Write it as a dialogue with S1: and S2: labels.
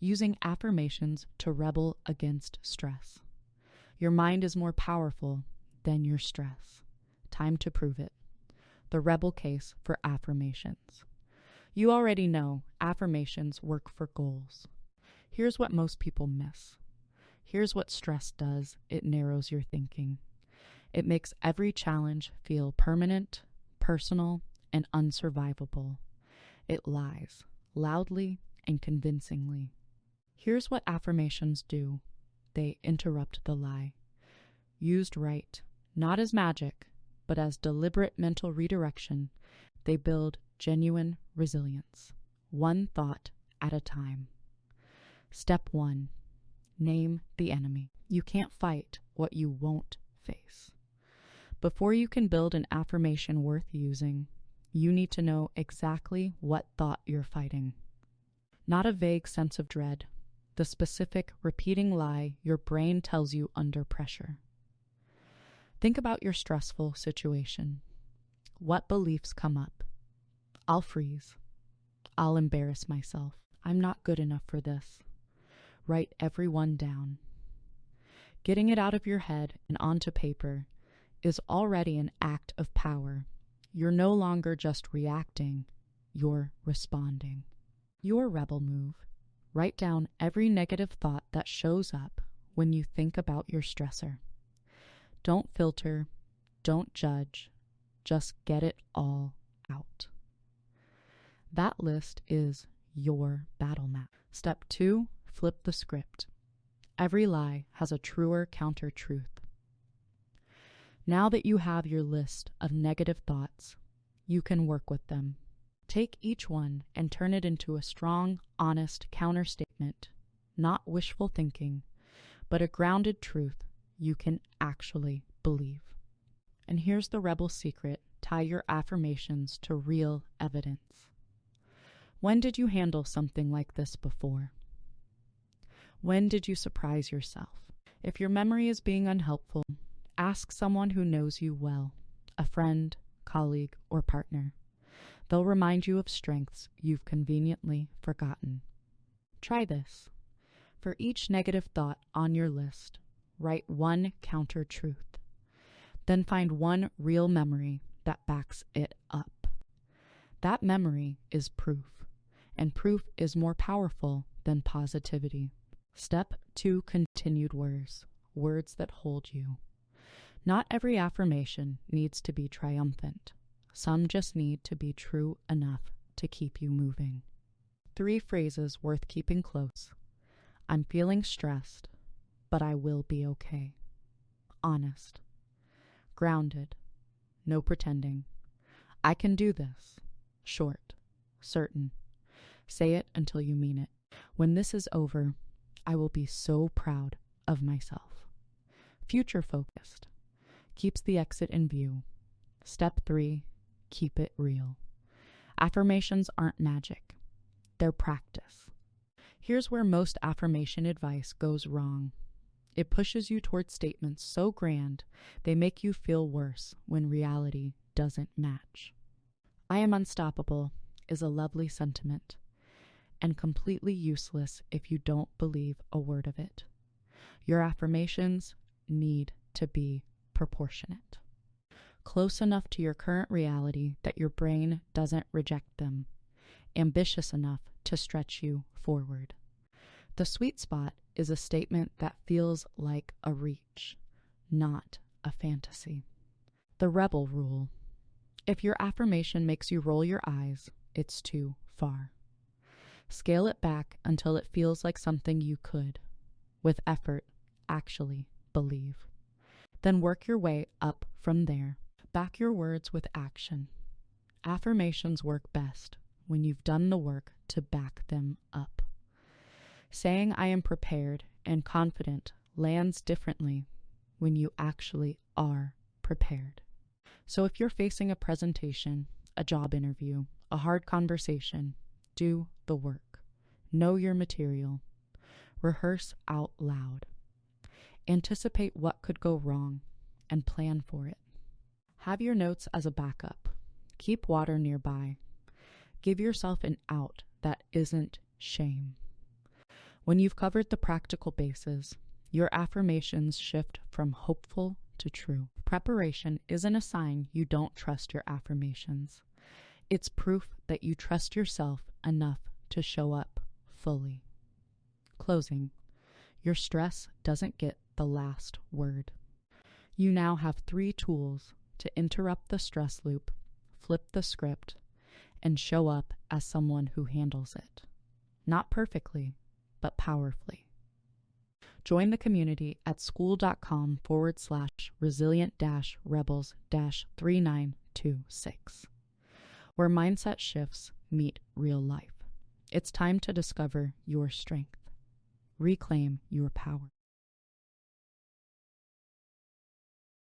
S1: using affirmations to rebel against stress. Your mind is more powerful than your stress. Time to prove it. The rebel case for affirmations. You already know affirmations work for goals. Here's what most people miss. Here's what stress does. It narrows your thinking. It makes every challenge feel permanent, personal, and unsurvivable. It lies, loudly and convincingly. Here's what affirmations do. They interrupt the lie. Used right, not as magic, but as deliberate mental redirection, they build genuine resilience, one thought at a time. Step 1. Name the enemy. You can't fight what you won't face. Before you can build an affirmation worth using, you need to know exactly what thought you're fighting. Not a vague sense of dread, the specific repeating lie your brain tells you under pressure. Think about your stressful situation. What beliefs come up? I'll freeze. I'll embarrass myself. I'm not good enough for this. Write every one down. Getting it out of your head and onto paper is already an act of power. You're no longer just reacting, you're responding. Your rebel move. Write down every negative thought that shows up when you think about your stressor. Don't filter, don't judge, just get it all out. That list is your battle map. Step 2, flip the script. Every lie has a truer counter-truth. Now that you have your list of negative thoughts, you can work with them. Take each one and turn it into a strong, honest counter-statement, not wishful thinking, but a grounded truth you can actually believe. And here's the rebel secret: tie your affirmations to real evidence. When did you handle something like this before? When did you surprise yourself? If your memory is being unhelpful, ask someone who knows you well, a friend, colleague, or partner. They'll remind you of strengths you've conveniently forgotten. Try this. For each negative thought on your list, write one counter-truth. Then find one real memory that backs it up. That memory is proof, and proof is more powerful than positivity. Step 2, continued words, words that hold you. Not every affirmation needs to be triumphant. Some just need to be true enough to keep you moving. 3 phrases worth keeping close. I'm feeling stressed, but I will be okay. Honest. Grounded. No pretending. I can do this. Short. Certain. Say it until you mean it. When this is over, I will be so proud of myself. Future focused. Keeps the exit in view. Step 3. Keep it real. Affirmations aren't magic. They're practice. Here's where most affirmation advice goes wrong. It pushes you towards statements so grand they make you feel worse when reality doesn't match. I am unstoppable is a lovely sentiment, and completely useless if you don't believe a word of it. Your affirmations need to be proportionate. Close enough to your current reality that your brain doesn't reject them. Ambitious enough to stretch you forward. The sweet spot is a statement that feels like a reach, not a fantasy. The rebel rule. If your affirmation makes you roll your eyes, it's too far. Scale it back until it feels like something you could, with effort, actually believe. Then work your way up from there. Back your words with action. Affirmations work best when you've done the work to back them up. Saying I am prepared and confident lands differently when you actually are prepared. So if you're facing a presentation, a job interview, a hard conversation, do the work. Know your material. Rehearse out loud. Anticipate what could go wrong and plan for it. Have your notes as a backup. Keep water nearby. Give yourself an out that isn't shame. When you've covered the practical bases, your affirmations shift from hopeful to true. Preparation isn't a sign you don't trust your affirmations. It's proof that you trust yourself enough to show up fully. Closing. Your stress doesn't get the last word. You now have 3 tools to interrupt the stress loop, flip the script, and show up as someone who handles it. Not perfectly, but powerfully. Join the community at skool.com/resilient-rebels-3926, where mindset shifts meet real life. It's time to discover your strength. Reclaim your power.